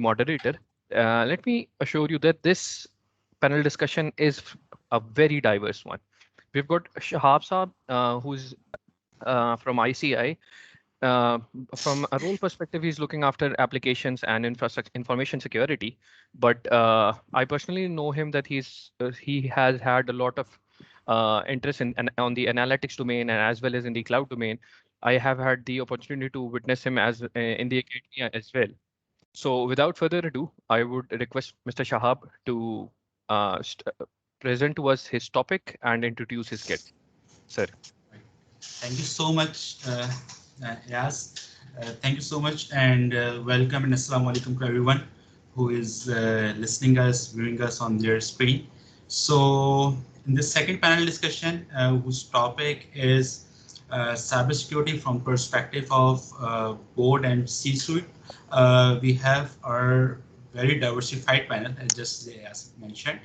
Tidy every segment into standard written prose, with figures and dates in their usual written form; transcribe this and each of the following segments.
moderator. Let me assure you that this panel discussion is a very diverse one. We've got Shahab Saab, who's from ICI. Uh, from a role perspective, he's looking after applications and infrastructure information security. But I personally know him that he has had a lot of interest in on the analytics domain and as well as in the cloud domain. I have had the opportunity to witness him as in the academia as well. So without further ado, I would request Mr. Shahab to present to us his topic and introduce his guest. Sir. Thank you so much, Yas. Thank you so much, and welcome and assalamu alaikum to everyone who is listening us, viewing us on their screen. So, in this second panel discussion, whose topic is cybersecurity from perspective of board and C-suite, we have our very diversified panel, as mentioned.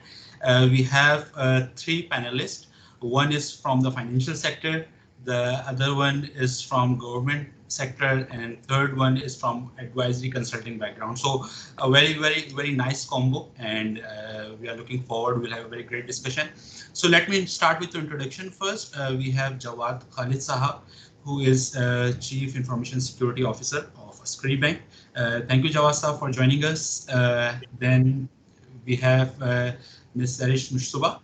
We have three panelists. One is from the financial sector, the other one is from government sector, and third one is from advisory consulting background. So a very nice combo, and we are looking forward. We'll have a very great discussion. So let me start with the introduction first. We have Jawad Khalid Sahab, who is Chief Information Security Officer of Askari Bank. Thank you, Jawad Sahab, for joining us. Then we have Ms. Sarish Mushtuba.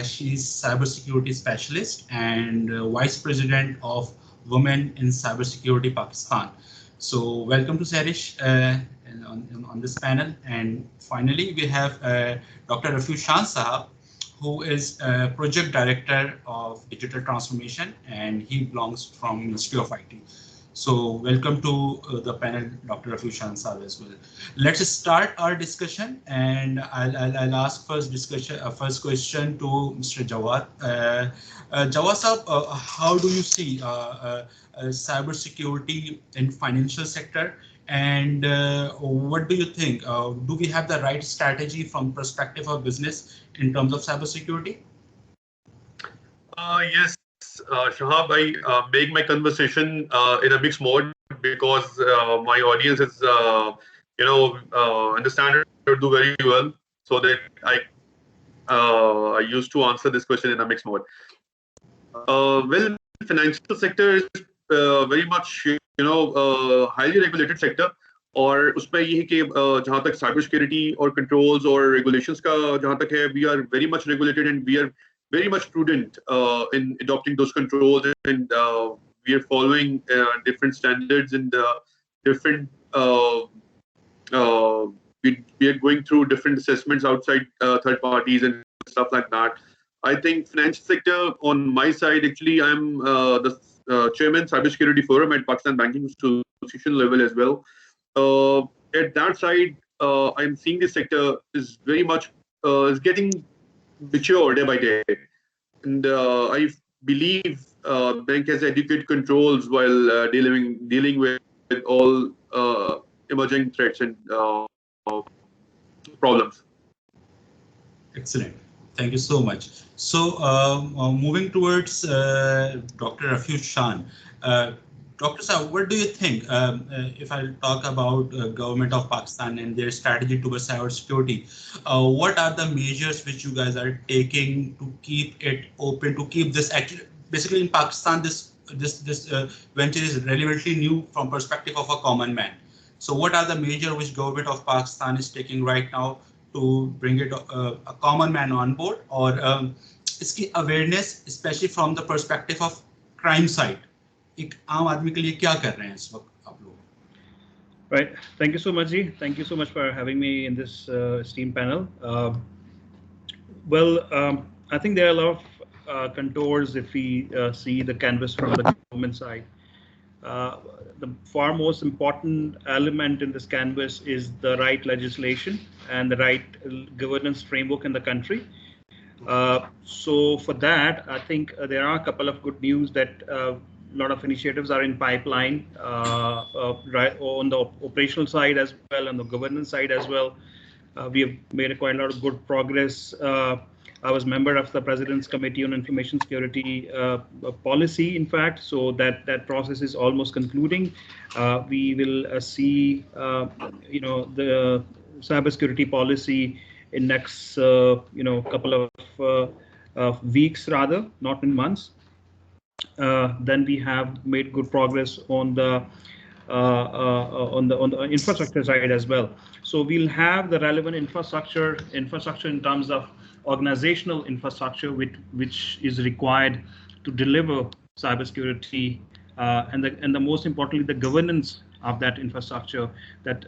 She's cybersecurity specialist and vice president of Women in Cybersecurity Pakistan. So welcome to Sarish on this panel. And finally, we have Dr. Rafiu Shan Sahab, who is project director of digital transformation, and he belongs from Ministry of IT. So welcome to the panel, Dr. Rafiu Shan Sahab as well. Let's start our discussion, and I'll ask first question to Mr. Jawad. Jawad Sahab, how do you see cybersecurity in financial sector, and what do you think? Do we have the right strategy from perspective of business in terms of cybersecurity? Yes. Shahab, I make my conversation in a mixed mode because my audience is, understand Urdu very well, so that I used to answer this question in a mixed mode. Well, financial sector is very much, highly regulated sector, और उसमें ये है कि जहाँ तक cyber security और controls और regulations का जहाँ तक है, we are very much regulated and we are very much prudent in adopting those controls, and we are following different standards and different. We are going through different assessments outside third parties and stuff like that. I think financial sector on my side, actually, I'm the chairman cybersecurity forum at Pakistan Banking Association level as well. At that side, I'm seeing this sector is very much is getting mature day by day, and I believe bank has adequate controls while dealing with all emerging threats and problems. Excellent. Thank you so much. So moving towards Dr. Rafiu Shan. Dr. Sahab, what do you think, if I talk about government of Pakistan and their strategy towards cybersecurity, what are the measures which you guys are taking to keep it open, to keep this actually, basically in Pakistan, this venture is relevantly new from perspective of a common man. So what are the measures which government of Pakistan is taking right now to bring it a common man on board, or iski awareness, especially from the perspective of crime side? एक आम आदमी के लिए क्या कर रहे हैं इस वक्त आप लोग? Right. Thank you so much, Ji. Thank you so much for having me in this esteemed panel. I think there are a lot of contours if we see the canvas from the government side. The far most important element in this canvas is the right legislation and the right governance framework in the country. So for that, I think there are a couple of good news that a lot of initiatives are in pipeline, right on the operational side as well, on the governance side as well. We have made quite a lot of good progress I was member of the President's Committee on Information Security Policy, in fact, so that process is almost concluding. We will see, the cybersecurity policy in next, couple of weeks, rather, not in months. Then we have made good progress on the on the infrastructure side as well. So we'll have the relevant infrastructure in terms of organizational infrastructure, which is required to deliver cybersecurity, and the most importantly, the governance of that infrastructure, that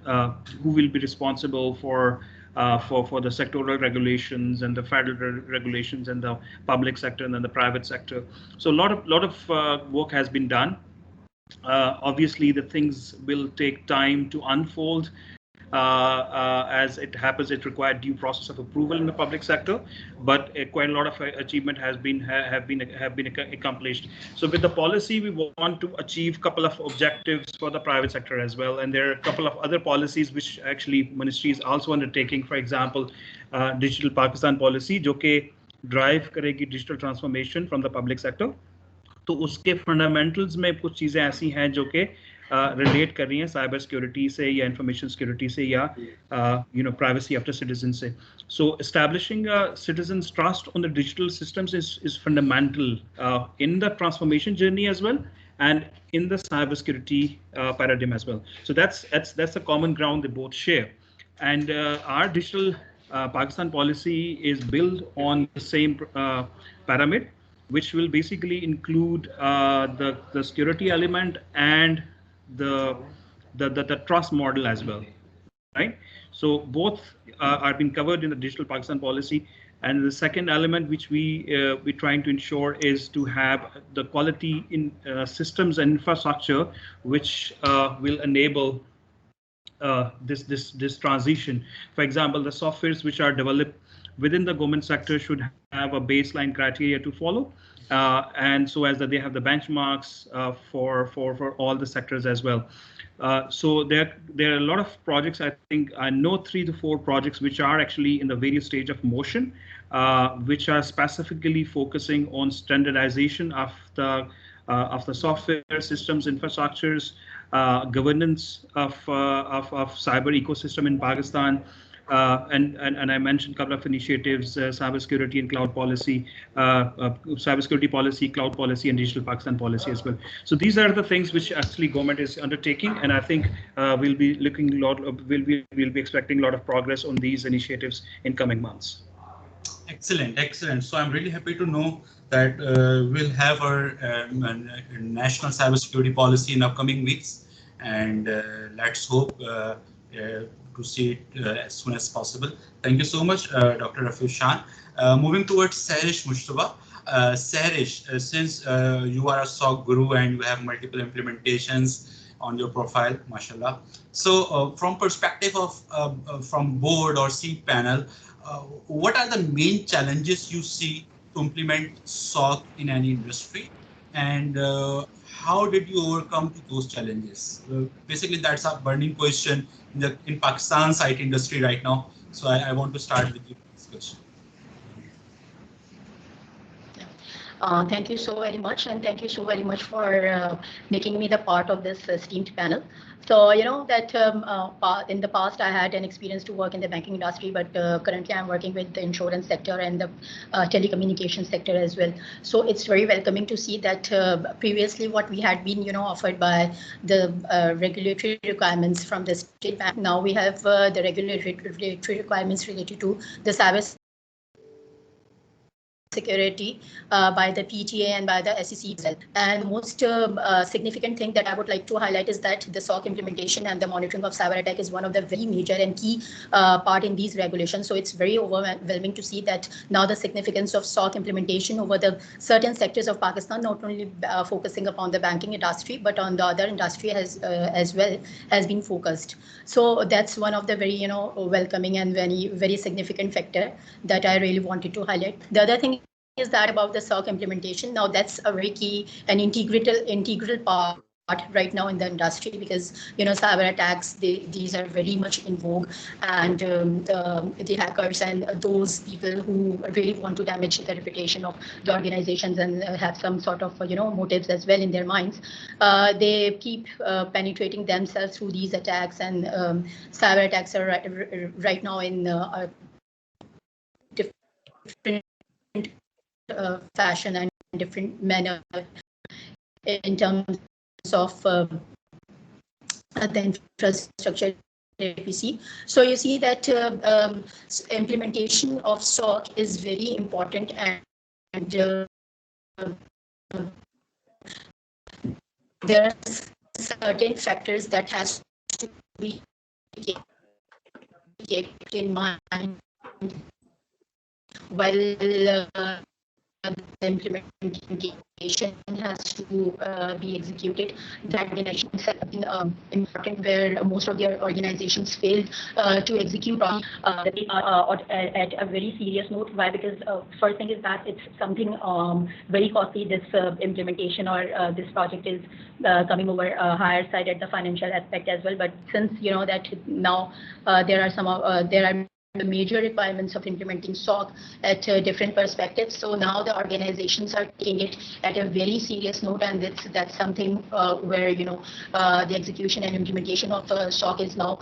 who will be responsible for the sectoral regulations and the federal regulations and the public sector and then the private sector. So a lot of work has been done. Obviously, the things will take time to unfold. As it happens, it required due process of approval in the public sector, but quite a lot of achievement have been accomplished. So with the policy, we want to achieve a couple of objectives for the private sector as well, and there are a couple of other policies which actually ministry is also undertaking. For example, Digital Pakistan policy, जो कि drive करेगी digital transformation from the public sector. तो उसके fundamentals में कुछ चीज़ें ऐसी हैं जो कि रिलेट कर रही हैं साइबर सिक्योरिटी से या इंफॉर्मेशन सिक्योरिटी से या प्राइवेसी आफ्टर सिटीजन से. सो establishing citizens trust on the digital systems is fundamental in the transformation journey as well, and in the cybersecurity paradigm as well. So that's the common ground they both share, and our digital Pakistan policy is built on the same pyramid, which will basically include the security element and the trust model as well, right? So both are being covered in the Digital Pakistan policy. And the second element which we're trying to ensure is to have the quality in systems and infrastructure which will enable this transition. For example, the softwares which are developed within the government sector should have a baseline criteria to follow, and so as that they have the benchmarks for all the sectors as well. So there are a lot of projects. I think I know 3 to 4 projects which are actually in the various stage of motion, which are specifically focusing on standardization of the software systems, infrastructures, governance of cyber ecosystem in Pakistan. And I mentioned a couple of initiatives: cybersecurity and cloud policy, cybersecurity policy, cloud policy, and Digital Pakistan policy as well. So these are the things which actually government is undertaking, and I think we'll be looking we'll be expecting a lot of progress on these initiatives in coming months. Excellent. So I'm really happy to know that we'll have our national cybersecurity policy in upcoming weeks, and let's hope to see it as soon as possible. Thank you so much, Dr. Rafiq Shan. Moving towards Sahrish Mushtaba. Sahrish, since you are a SOC guru and you have multiple implementations on your profile, mashallah. So from perspective of from board or C panel, what are the main challenges you see to implement SOC in any industry, and how did you overcome those challenges? Basically, that's a burning question in Pakistan's IT industry right now. So I want to start with you this question. Thank you so very much, and thank you so very much for making me the part of this esteemed panel. So you know that in the past I had an experience to work in the banking industry, but currently I'm working with the insurance sector and the telecommunications sector as well. So it's very welcoming to see that previously what we had been offered by the regulatory requirements from the state bank, now we have the regulatory requirements related to the cyber security by the PTA and by the SEC itself. And the most significant thing that I would like to highlight is that the SOC implementation and the monitoring of cyber attack is one of the very major and key part in these regulations. So it's very overwhelming to see that now the significance of SOC implementation over the certain sectors of Pakistan, not only focusing upon the banking industry, but on the other industry as well has been focused. So that's one of the very welcoming and very significant factor that I really wanted to highlight. The other thing is that about the SOC implementation. Now that's a very key and integral part right now in the industry, because cyber attacks, these are very much in vogue, and the hackers and those people who really want to damage the reputation of the organizations and have some sort of motives as well in their minds, they keep penetrating themselves through these attacks, and cyber attacks are right now in a different fashion and different manner in terms of the infrastructure that we see. So you see that implementation of SOC is very important, and there are certain factors that has to be kept in mind while the implementation has to be executed. That organization has been important, where most of the organizations failed to execute on at a very serious note. Why? Because first thing is that it's something very costly. This implementation or this project is coming over a higher side at the financial aspect as well. But since that now there are the major requirements of implementing SOC at different perspectives. So now the organizations are taking it at a very serious note, and that's something where the execution and implementation of SOC is now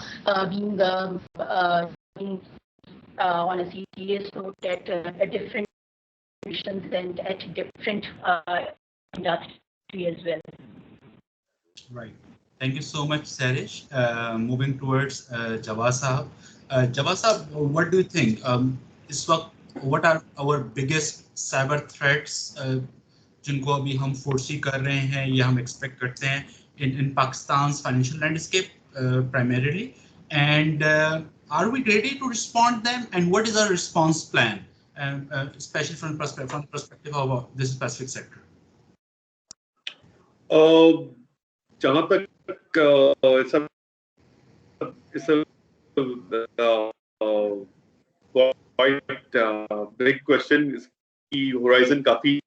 being on a serious note at different institutions and at different industry as well. Right. Thank you so much, Sarish. Moving towards Jawad Sahab. Jawad Sahab, what do you think? What are our biggest cyber threats जिनको अभी हम foresee कर रहे हैं या हम expect करते हैं in Pakistan's financial landscape primarily, and are we ready to respond them, and what is our response plan, especially from the perspective of this specific sector? जहाँ तक it's a quite big question. इसकी horizon काफी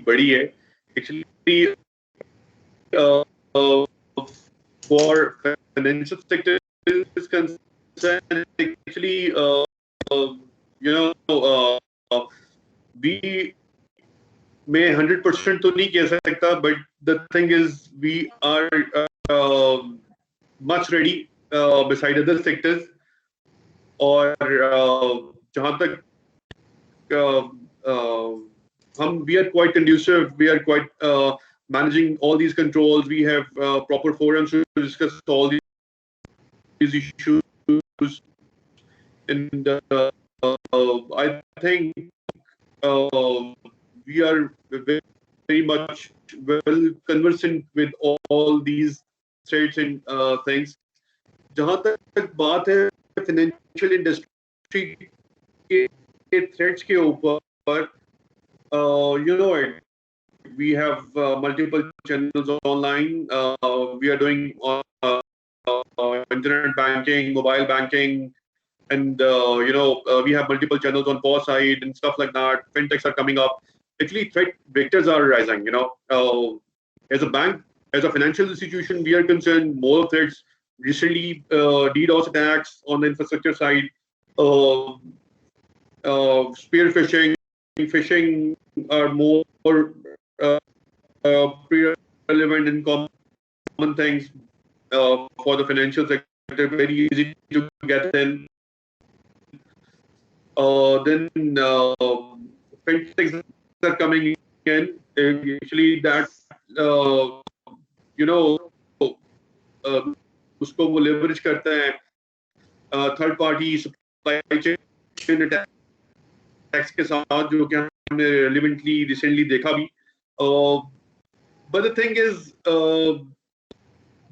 बड़ी है. Actually, for financial sector is concerned, actually, we may 100% तो नहीं कह सकता, but the thing is we are much ready beside other sectors. और जहाँ तक we are quite conducive, we are quite managing all these controls. We have proper forums to discuss all these issues, and I think we are very much well conversant with all these threats and things. जहाँ तक बात है financial industry के threats के ऊपर, we have multiple channels online. We are doing internet banking, mobile banking, and we have multiple channels on POS side and stuff like that. Fintechs are coming up. Actually, threat vectors are rising. As a bank, as a financial institution, we are concerned more threats. Recently, DDoS attacks on the infrastructure side, spear phishing are more relevant and common things for the financial sector. Very easy to get in. Then fintechs are coming in. Actually, that उसको वो leverage करते हैं third party supply chain attacks के साथ, जो कि हमने relevantly recently देखा भी. But the thing is,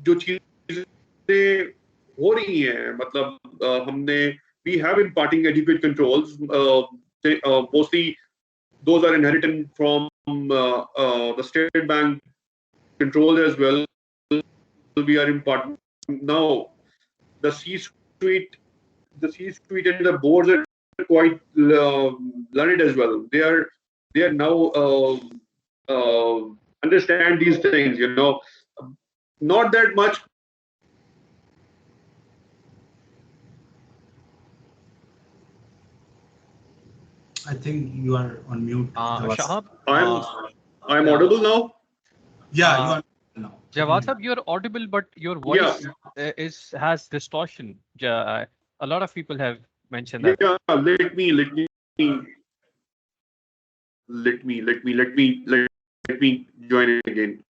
जो चीजें हो रही हैं, मतलब हमने we have imparting adequate controls. Mostly those are inherited from the State Bank control as well. We are imparting now. The C-suite and the boards are quite learned as well. They are now understand these things. not that much. I think you are on mute. Shahab, I'm audible now. Yeah, you are now. Jawad Sahab, you're audible, but your voice has distortion. A lot of people have mentioned that. Yeah, let me join it again.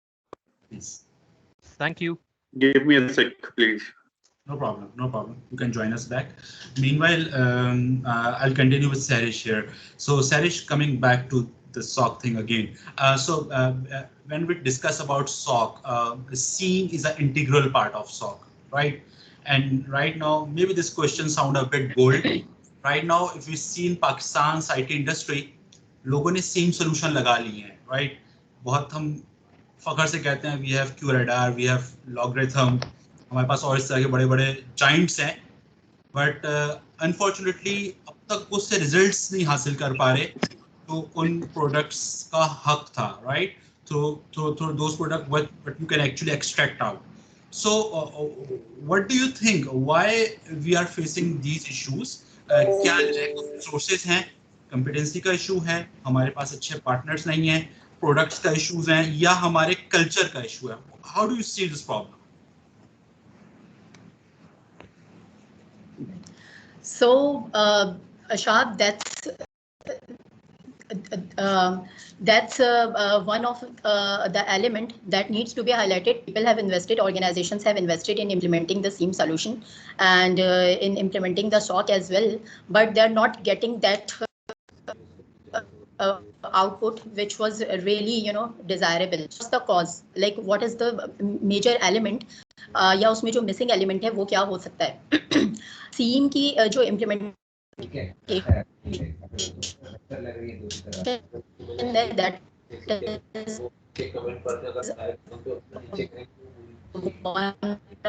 Please. Thank you. Give me a sec, please. No problem, no problem. You can join us back. Meanwhile, I'll continue with Sarish here. So Sarish, coming back to the SOC thing again. When we discuss about SOC, SIEM is an integral part of SOC, right? And right now, maybe this question sound a bit bold. Right now, if we see in Pakistan's IT industry, लोगों ने SIEM solution लगा ली हैं, right? बहुत हम फखर से कहते हैं, we have QRadar, we have Logarithm, हमारे पास और इस तरह के बड़े बड़े giants हैं, but unfortunately अब तक वो उससे results नहीं हासिल कर पा रहे, तो उन products का हक था, right? Through those products what you can actually extract out. So what do you think? Why we are facing these issues? क्या lack of resources हैं, competency का issue है, हमारे पास अच्छे partners नहीं हैं, products का issues हैं, या हमारे culture का issue है? How do you see this problem? So, Ashad, that's one of the element that needs to be highlighted. People have invested, organizations have invested in implementing the SIEM solution and in implementing the SOC as well, but they're not getting that output which was really, desirable. What's the cause? Like, what is the major element? या उसमें जो missing element है वो क्या हो सकता है? SIEM की जो implement that is one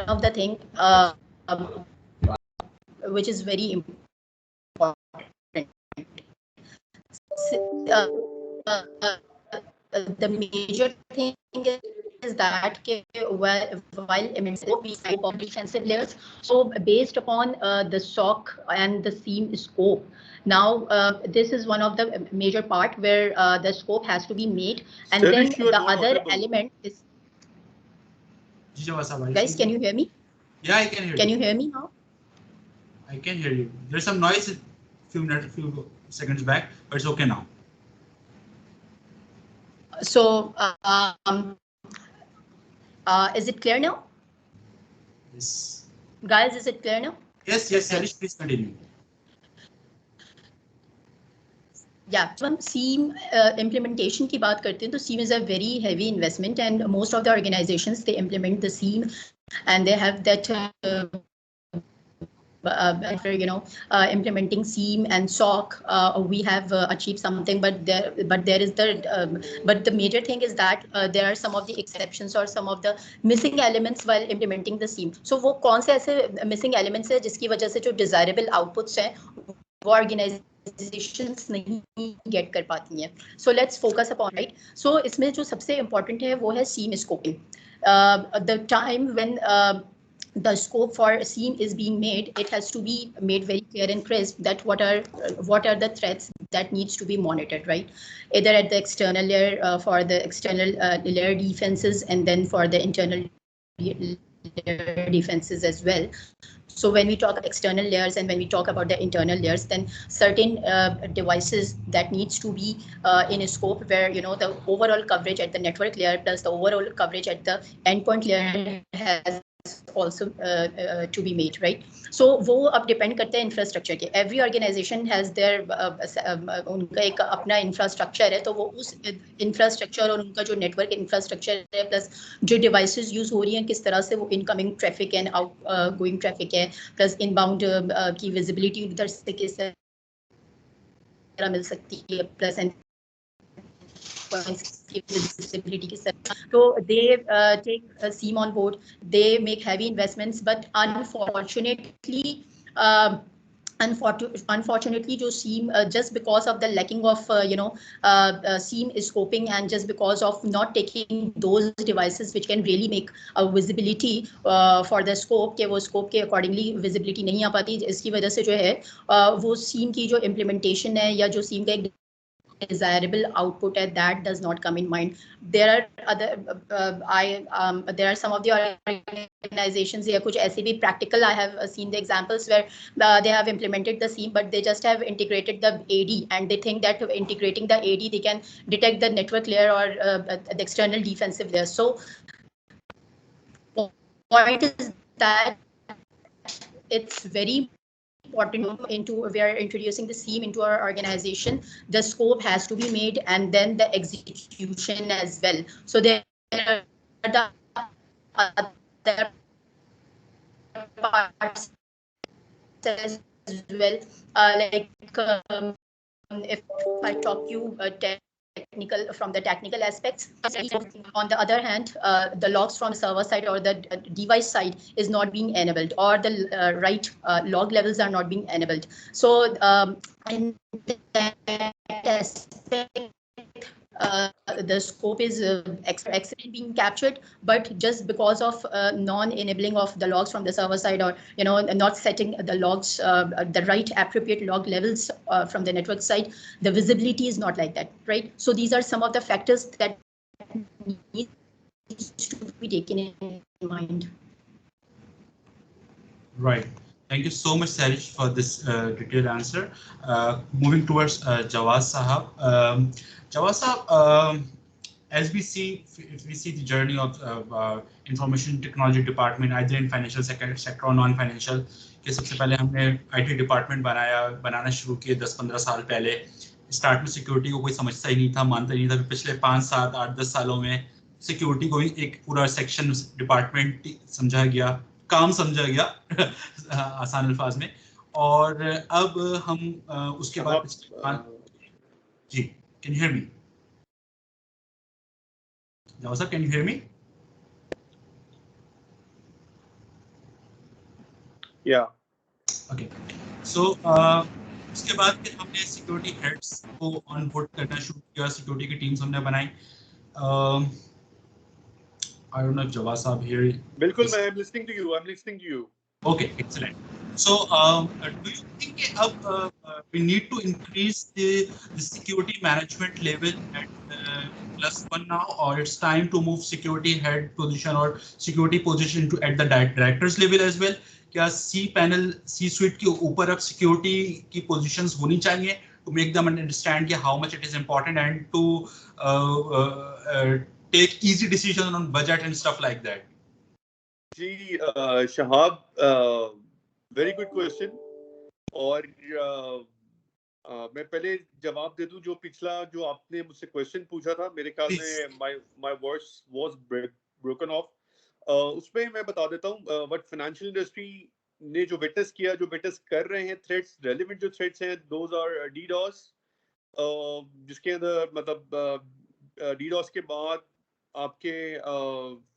of the thing which is very important. The major thing is that while we find defensive layers, so based upon the SOC and the SIEM scope, now this is one of the major part where the scope has to be made, and then the other element is. Guys, can you hear me? Yeah, I can hear you. Can you hear me now? I can hear you. There's some noise a few seconds back, but it's okay now. So, is it clear now? Yes. Guys, is it clear now? Yes, Sarish, please continue. Yeah, so SIEM implementation की बात करते हैं तो SIEM is a very heavy investment, and most of the organizations, they implement the SIEM and they have that implementing SIEM and SOC, we have achieved something, but there is but the major thing is that there are some of the exceptions or some of the missing elements while implementing the SIEM. So वो कौन से ऐसे missing elements है जिसकी वजह से जो desirable outputs हैं वो organizations नहीं get कर पाती हैं. So let's focus upon, right? So इसमें जो सबसे important है वो है SIEM scoping. The time when the scope for SIEM is being made, it has to be made very clear and crisp that what are the threats that needs to be monitored, right? Either at the external layer for the external layer defenses, and then for the internal layer defenses as well. So when we talk external layers and when we talk about the internal layers, then certain devices that needs to be in a scope where the overall coverage at the network layer plus the overall coverage at the endpoint layer has also to be made, right? So वो अब depend करते हैं infrastructure के. Every organization has their उनका एक अपना infrastructure है, तो वो उस infrastructure और उनका जो network infrastructure है plus जो devices use हो रही हैं किस तरह से वो incoming traffic and outgoing traffic है plus inbound की visibility उधर से किस तरह मिल सकती है plus visibility की तरह. So they take SIEM on board, they make heavy investments, but unfortunately unfortunately जो seam just because of the lacking of seam scoping and just because of not taking those devices which can really make a visibility for the scope के वो scope के accordingly visibility नहीं आ पाती, इसकी वजह से जो है वो seam की जो implementation है या जो seam का एक desirable output and that does not come in mind. There are other there are some of the organizations here kuch aise bhi practical I have seen the examples where they have implemented the seam but they just have integrated the AD and they think that integrating the AD they can detect the network layer or the external defensive layer. So point is that it's very important we are introducing the seam into our organization, the scope has to be made and then the execution as well. So there are the other parts as well, like if I talk you technical from the technical aspects. On the other hand, the logs from the server side or the device side is not being enabled, or the right log levels are not being enabled. So in that aspect, the scope is excellent being captured, but just because of non-enabling of the logs from the server side, or not setting the logs the right appropriate log levels from the network side, the visibility is not like that, right? So these are some of the factors that need to be taken in mind. Right. Thank you so much, Sarish, for this detailed answer. Moving towards Jawad Sahab. Jawad Sahab, as we see, if we see the journey of information technology department, either in financial sector or non-financial, कि सबसे पहले हमने IT department बनाना शुरू किए 10-15 साल पहले. Start में security को कोई समझता ही नहीं था, मानता ही नहीं था. फिर पिछले 5, 7, 8, 10 सालों में सिक्योरिटी को भी एक पूरा सेक्शन डिपार्टमेंट समझा गया, काम समझा गया आसान अल्फाज में. और अब हम उसके बाद जी, can you hear me? Jawad sir, can you hear me? Yeah. Okay. So उसके बाद फिर हमने सिक्योरिटी हेड्स को ऑन बोर्ड करना शुरू किया, सिक्योरिटी की टीम्स हमने बनाई. I don't know if Jawad sahab here. बिल्कुल, मैं I'm listening to you. I'm listening to you. Okay, excellent. So do you think we need to increase the security management level at +1 now, or it's time to move security head position or security position to at the directors level as well? क्या C suite के ऊपर अब security की positions होनी चाहिए to make them understand how much it is important and to take easy decisions on budget and stuff like that? जी Shahab, very good question. और मैं पहले जवाब दे दूं जो पिछला जो आपने मुझसे क्वेश्चन पूछा था, मेरे ख्याल में my voice was broken of. उसमें मैं बता देता हूं व्हाट फाइनेंशियल इंडस्ट्री ने जो विटनेस किया, जो विटनेस कर रहे हैं थ्रेट्स, रेलेवेंट जो थ्रेट्स हैं, दोज आर डीडॉस, जिसके अंदर मतलब डीडॉस के बाद आपके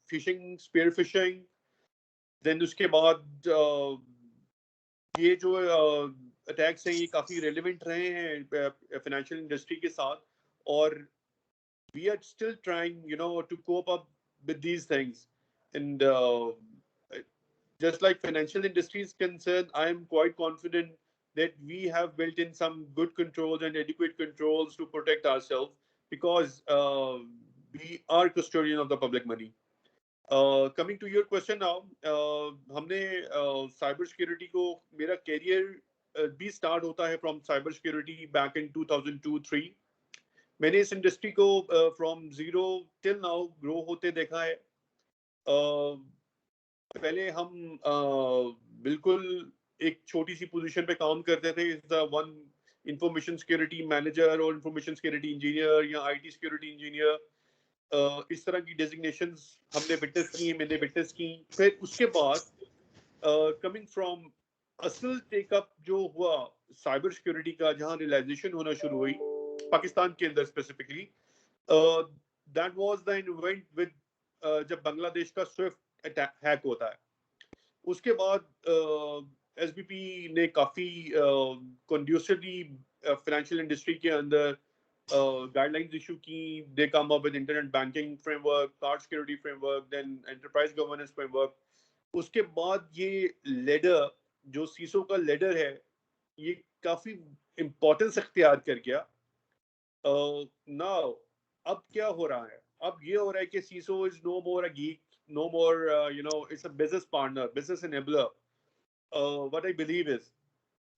फिशिंग, स्पेयर फिशिंग, देन उसके बाद ये जो अटैक्स हैं ये काफी रेलेवेंट रहे हैं फाइनेंशियल इंडस्ट्री के साथ. और we are still trying to cope up with these things. And just like financial industry is concerned, I am quite confident that we have built in some good controls and adequate controls to protect ourselves, because we are custodian of the public money. Coming to your question now, हमने cyber security को, मेरा career भी start होता है from cyber security back in 2002-3. मैंने इस industry को from zero till now grow होते देखा है. पहले हम बिल्कुल एक छोटी सी पोजीशन पे काम करते थे, is the one information security manager और इंफॉर्मेशन सिक्योरिटी इंजीनियर या आईटी सिक्योरिटी इंजीनियर. इस तरह की डेजिग्नेशंस हमने विटनेस की, मैंने विटनेस की. फिर उसके बाद कमिंग फ्रॉम असल टेकअप जो हुआ साइबर सिक्योरिटी का, जहां रियलाइजेशन होना शुरू हुई पाकिस्तान के अंदर specifically, that was the event with जब बांग्लादेश का स्विफ्ट हैक होता है. उसके बाद SBP ने काफी conducively financial industry के अंदर guidelines issue की. They come up with internet banking framework, card security framework, then enterprise governance framework. उसके बाद ये ladder जो CISO का ladder है, ये काफी importance अख्तियार कर गया. Now अब क्या हो रहा है? अब ये हो रहा है कि CISO is no more a geek, no more it's a business partner, business enabler. What I believe is,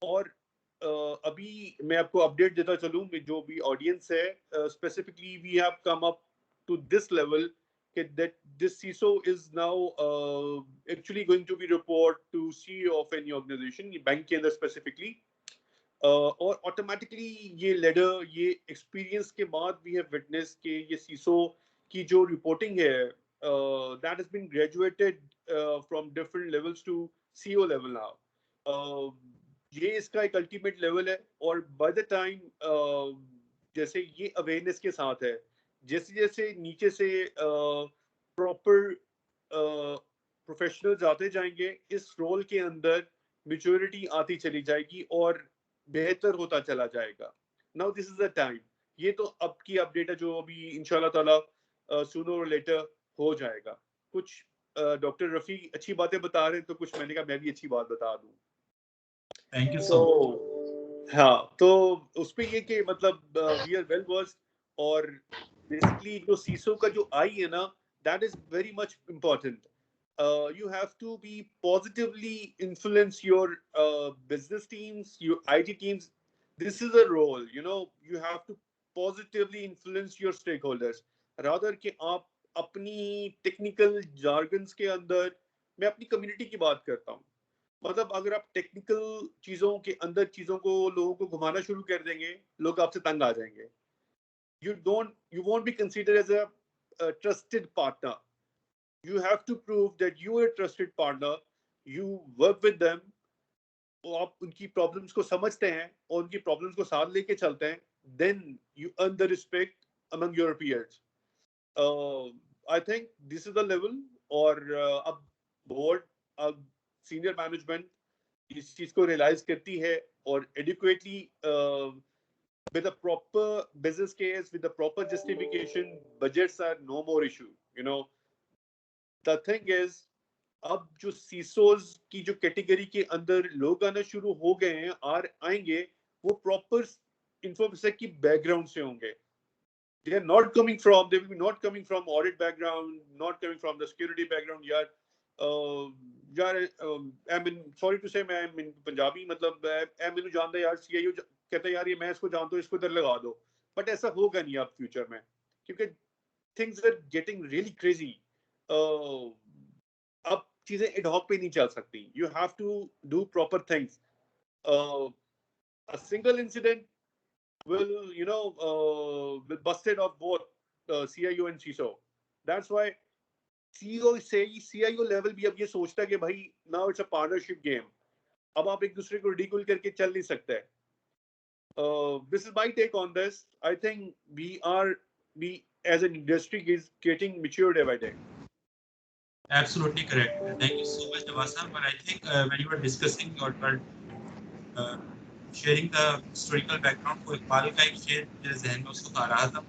और अभी मैं आपको अपडेट देता चलूं, जो भी ऑडियंस है, specifically we have come up to this level that this CISO is now actually going to be report to CEO of any organization, bank के अंदर specifically. और ऑटोमेटिकली ये लेडर, ये एक्सपीरियंस के बाद वी हैव विटनेस के ये सीसो की जो रिपोर्टिंग है, that has been graduated from different levels to CEO level now. ये इसका एक अल्टीमेट लेवल है. और बाय द टाइम जैसे ये अवेयरनेस के साथ है, जैसे जैसे नीचे से प्रॉपर प्रोफेशनल्स आते जाएंगे, इस रोल के अंदर मैच्योरिटी आती चली जाएगी और बेहतर होता चला जाएगा. Now this is the time. ये तो अब की अपडेट है जो अभी इंशाल्लाह ताला सूनर और लेटर हो जाएगा. कुछ डॉक्टर रफी अच्छी बातें बता रहे हैं, तो कुछ मैंने कहा मैं भी अच्छी बात बता दूं. Thank you so much. हाँ, तो उस पे ये कि मतलब वी आर वेल वर्स्ड. और बेसिकली जो सीसो का जो आई है ना, that is very much important. You have to be positively influence your business teams, your IT teams. This is a role, you have to positively influence your stakeholders. Rather कि आप अपनी technical jargons के अंदर, मैं अपनी community की बात करता हूँ. मतलब अगर आप technical चीजों के अंदर चीजों को लोगों को घुमाना शुरू कर देंगे, लोग आपसे तंग आ जाएंगे. You won't be considered as a trusted partner. You have to prove that you are a trusted partner. You work with them. तो आप उनकी प्रॉब्लम्स को समझते हैं और उनकी प्रॉब्लम्स को साथ लेके चलते हैं. Then you earn the respect among your peers. I think this is the level. और अब board, अब senior management इस चीज को realize करती है और adequately with a proper business case, with the proper justification, budgets are no more issue. The thing is, अब जो सीसोज की जो कैटेगरी के अंदर लोग आना शुरू हो गए हैं और आएंगे, वो प्रॉपर इंफोसेक की बैकग्राउंड से होंगे. They are not coming from, they will be not coming from audit background, not coming from the security background. I mean, sorry to say, मैं पंजाबी मतलब मैंने जानता यार CIO कहता यार ये मैं इसको जानता हूँ, इसको इधर लगा दो. बट ऐसा होगा नहीं अब फ्यूचर में, क्योंकि things are getting really crazy. अब चीजें एडहॉक पे नहीं चल सकती. You have to do proper things. A single incident will will busted off both CIO and CISO. That's why CIO level भी अब ये सोचता है कि भाई now it's a partnership game. अब आप एक दूसरे को रिडिकुल करके चल नहीं सकते. This is my take on this. I think we as an industry is getting mature day by day. Absolutely correct. Thank you so much, Nawaz. But I think when you were discussing or sharing the historical background, को इकबाल का एक शेर मेरे जहन में उसको आ रहा था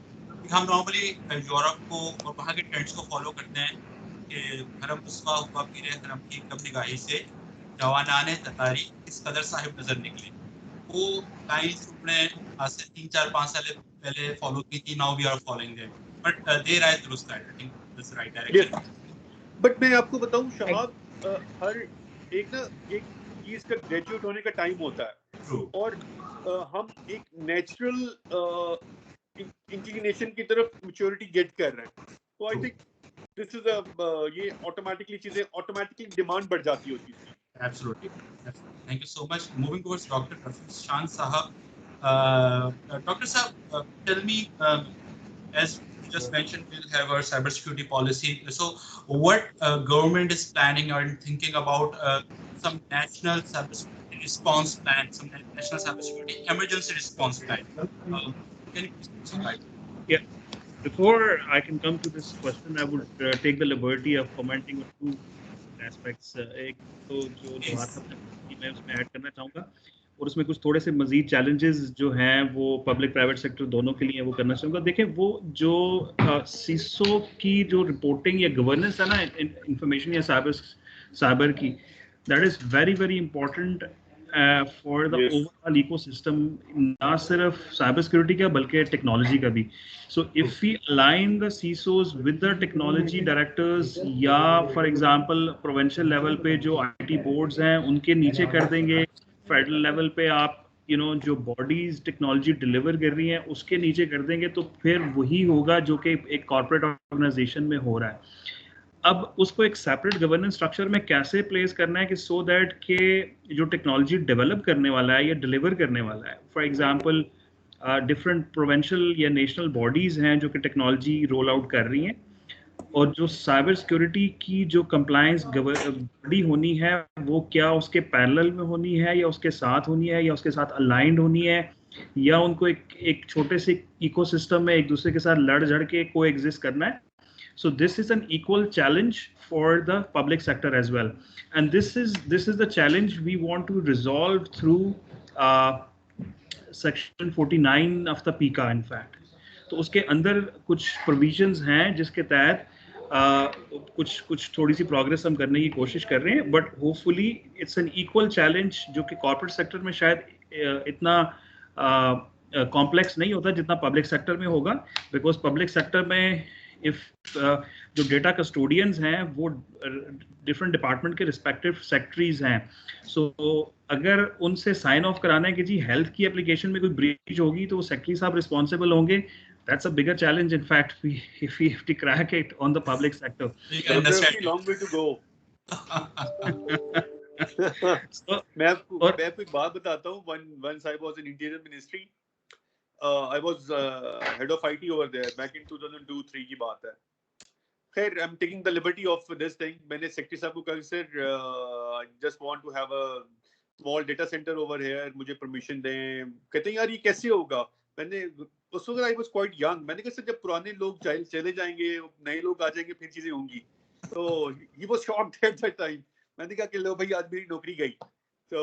कि हम नॉर्मली यूरोप को और वहाँ के ट्रेंड्स को फॉलो करते हैं कि हरम रुस्वा हुआ पीरे हरम की कब निगाही से जवानाने ततारी इस कदर साहिब नजर निकले. वो लाइन्स हमने आज से 3-4-5 साल पहले फॉलो की थी. Now we are following them, but there are दुरुस्त है. I think this right direction. But मैं आपको बताऊं शहाब, हर एक चीज का ग्रेजुएट होने का टाइम होता है. True. और हम एक नेचुरल इंक्लिनेशन की तरफ मैच्योरिटी गेट कर रहे हैं. तो आई थिंक दिस इज ये ऑटोमेटिकली चीजें ऑटोमेटिकली डिमांड बढ़ जाती होती है. Absolutely. Thank you so much. Moving towards Dr. Shan Sahab. Dr. Sahab, tell me, as you just mentioned, we'll have our cybersecurity policy. So, what government is planning or thinking about some national cybersecurity response plan, some national cybersecurity emergency response plan? Can you please provide? Yeah. Before I can come to this question, I would take the liberty of commenting on two aspects. एक तो जो मैं उसमें add करना चाहूँगा, और उसमें कुछ थोड़े से मजीद चैलेंजेस जो हैं वो पब्लिक प्राइवेट सेक्टर दोनों के लिए वो करना चाहूँगा। देखें, वो जो सीसो की जो रिपोर्टिंग या गवर्नेंस है ना इंफॉर्मेशन या साइबर की, that is very very important for the overall ecosystem, ना सिर्फ साइबर सिक्योरिटी का बल्कि टेक्नोलॉजी का भी। So if we align the CISOs with the technology directors, या for example provincial level पे जो IT boards हैं उनके नीचे कर देंगे, फेडरल लेवल पे आप जो बॉडीज टेक्नोलॉजी डिलीवर कर रही हैं उसके नीचे कर देंगे, तो फिर वही होगा जो कि एक कॉर्पोरेट ऑर्गेनाइजेशन में हो रहा है। अब उसको एक सेपरेट गवर्नेंस स्ट्रक्चर में कैसे प्लेस करना है कि सो दैट के जो टेक्नोलॉजी डेवलप करने वाला है या डिलीवर करने वाला है, फॉर एग्जांपल डिफरेंट प्रोविंशियल या नेशनल बॉडीज हैं जो कि टेक्नोलॉजी रोल आउट कर रही हैं, और जो साइबर सिक्योरिटी की जो कंप्लायंस बॉडी होनी है वो क्या उसके पैरेलल में होनी है या उसके साथ होनी है या उसके साथ अलाइंड होनी है, या उनको एक छोटे से इकोसिस्टम में एक दूसरे के साथ लड़ झड़ के को एग्जिस्ट करना है। So this is an equal challenge for the public sector as well, and this is the challenge we want to resolve through section 49 of the PICA in fact. तो उसके अंदर कुछ provisions हैं जिसके तहत कुछ थोड़ी सी progress हम करने की कोशिश कर रहे हैं, but hopefully it's an equal challenge जो कि corporate sector में शायद इतना complex नहीं होता जितना public sector में होगा, because public sector में if जो डेटा कस्टोडियंस हैं वो डिफरेंट डिपार्टमेंट के रिस्पेक्टिव सेक्रेटरीज हैं, सो अगर उनसे साइन ऑफ कराना है कि जी हेल्थ की एप्लीकेशन में कोई ब्रीच होगी तो वो सेक्रेटरी साहब रिस्पॉन्सिबल होंगे। That's a bigger challenge in fact if we have to crack it on the public sector. Long way to go. मैं आपको एक बात बताता हूँ। once I was in Interior Ministry, I was head of IT over there back in 2002-3 की बात है। खैर, I'm taking the liberty of this thing. मैंने सेक्रेटरी साहब को कहा sir, I just want to have a small data center over here, मुझे permission दें। कहते हैं यार ये कैसे होगा। मैंने उस वक्त I was quite young, मैंने कहा सर जब पुराने लोग चले जाएंगे नए लोग आ जाएंगे फिर चीजें होंगी। तो he was shocked at that time। मैंने कहा कि लो भाई आज मेरी नौकरी गई। तो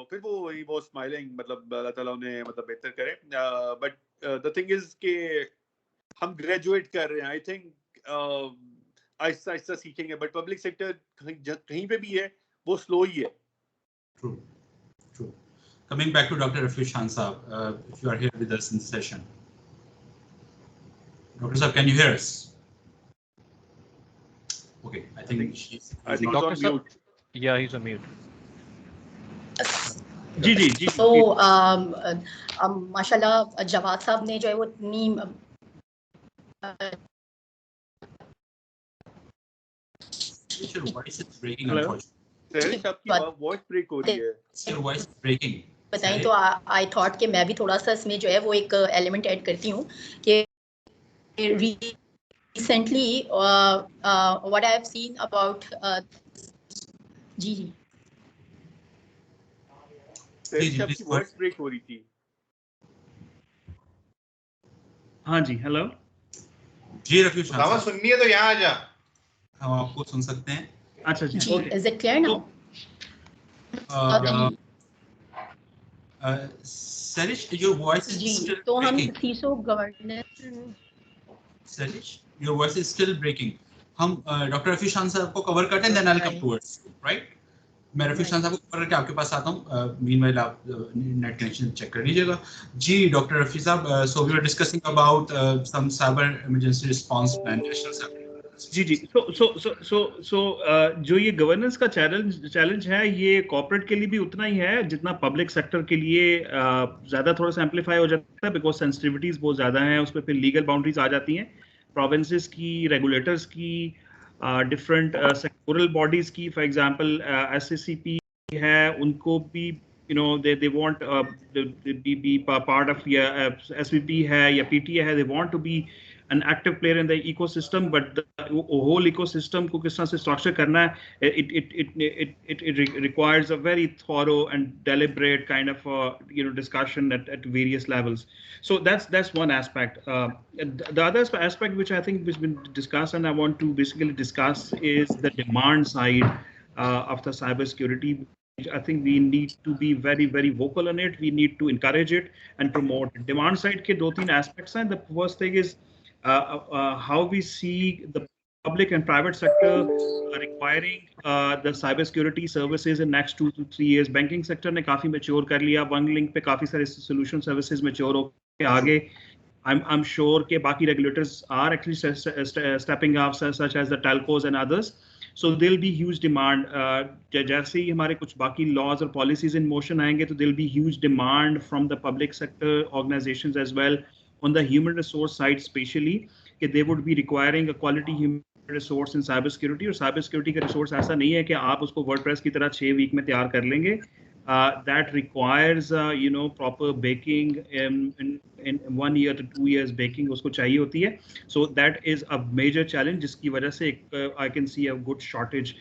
फिर वो ही वो स्माइलिंग, मतलब अल्लाह ताला उन्हें मतलब बेहतर करे। बट द थिंग इज कि हम ग्रेजुएट कर रहे हैं, आई थिंक आहिस्ता आहिस्ता सीखेंगे, बट पब्लिक सेक्टर कहीं पे भी है वो स्लो ही है। True true. Coming back to Dr. Rafiz Khan Saab, if you are here with us in the session. Dr. Saab, can you hear us? Okay, I think he's not Dr. on Saab, mute. Yeah, he's on mute. जी। तो माशाल्लाह जवाद साहब ने जो है वो इतनी Your voice is breaking. Hello? Sir आपकी voice break हो रही है। Your voice is breaking. बताएं तो आई थॉट कि मैं भी थोड़ा सा इसमें जो है वो एक एलिमेंट ऐड करती हूँ कि recently what I have seen about जी आपकी वॉइस ब्रेक हो रही थी। हाँ जी, हेलो जी रफीक खान साहब, सुननी है तो यहाँ आ जा। हम आपको सुन सकते हैं। अच्छा जी, is it clear now? Sarish, your voice is जी still तो हम breaking. सीसो governance Sarish, your voice is still breaking. हम डॉक्टर रफीक खान साहब को कवर करते हैं, then I'll come towards you, right? मैं रफीक खान साहब को कवर करके आपके पास आता हूँ। मीनवाइल आप नेट कनेक्शन चेक कर लीजिएगा। जी डॉक्टर रफीक साहब, so we were discussing about some cyber emergency response plan, national cyber. जी सो जो ये गवर्नेंस का चैलेंज है ये कॉर्पोरेट के लिए भी उतना ही है जितना पब्लिक सेक्टर के लिए ज़्यादा थोड़ा सा एम्पलीफाई हो जाता है, बिकॉज सेंसिटिविटीज बहुत ज़्यादा हैं, उसमें फिर लीगल बाउंड्रीज आ जाती हैं, प्रोविंसेस की, रेगुलेटर्स की, डिफरेंट सेक्टोरल बॉडीज की। फॉर एग्जांपल SACP है, उनको भी they want be part of SVP है या PTA है, they want to be an active player in the ecosystem, but the whole ecosystem को किस तरह से structure करना है, it requires a very thorough and deliberate kind of discussion at various levels. So that's one aspect. The other aspect which I think has been discussed and I want to basically discuss is the demand side of the cyber security, I think we need to be very, very vocal on it. We need to encourage it and promote it. Demand side के 2-3 aspects हैं. The first thing is how we see the public and private sector requiring the cybersecurity services in next 2 to 3 years. Banking sector ने काफी mature कर लिया. OneLink पे काफी सारे solution services mature हो के आगे. I'm sure कि बाकी regulators are actually stepping up, such as the telcos and others. So there'll be huge demand. जैसे ही हमारे कुछ बाकी laws और policies in motion आएंगे, तो there'll be huge demand from the public sector organizations as well on the human resource side, especially कि they would be requiring a quality human resource in cybersecurity. और cybersecurity का resource ऐसा नहीं है कि आप उसको WordPress की तरह 6 week में तैयार कर लेंगे. That requires proper baking in 1 year to 2 years baking उसको चाहिए होती है. So that is a major challenge जिसकी वजह से I can see a good shortage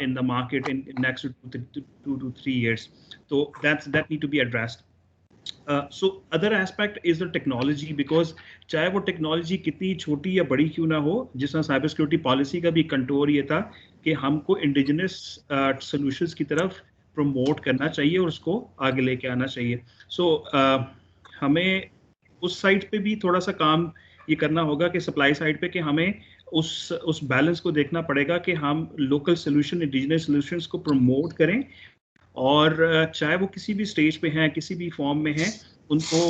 in the market in next 2 to 3 years. So that need to be addressed. So other aspect is the technology, because चाहे वो technology कितनी छोटी या बड़ी क्यों ना हो, जिस तरह साइबर सिक्योरिटी पॉलिसी का भी कंटोर ये था कि हमको इंडिजिनस सॉल्यूशंस की तरफ प्रमोट करना चाहिए और उसको आगे लेके आना चाहिए. सो हमें उस साइड पे भी थोड़ा सा काम ये करना होगा कि सप्लाई साइड पे कि हमें उस बैलेंस को देखना पड़ेगा कि हम लोकल सोल्यूशन, इंडिजिनस सॉल्यूशंस को प्रमोट करें, और चाहे वो किसी भी स्टेज पे हैं, किसी भी फॉर्म में हैं, उनको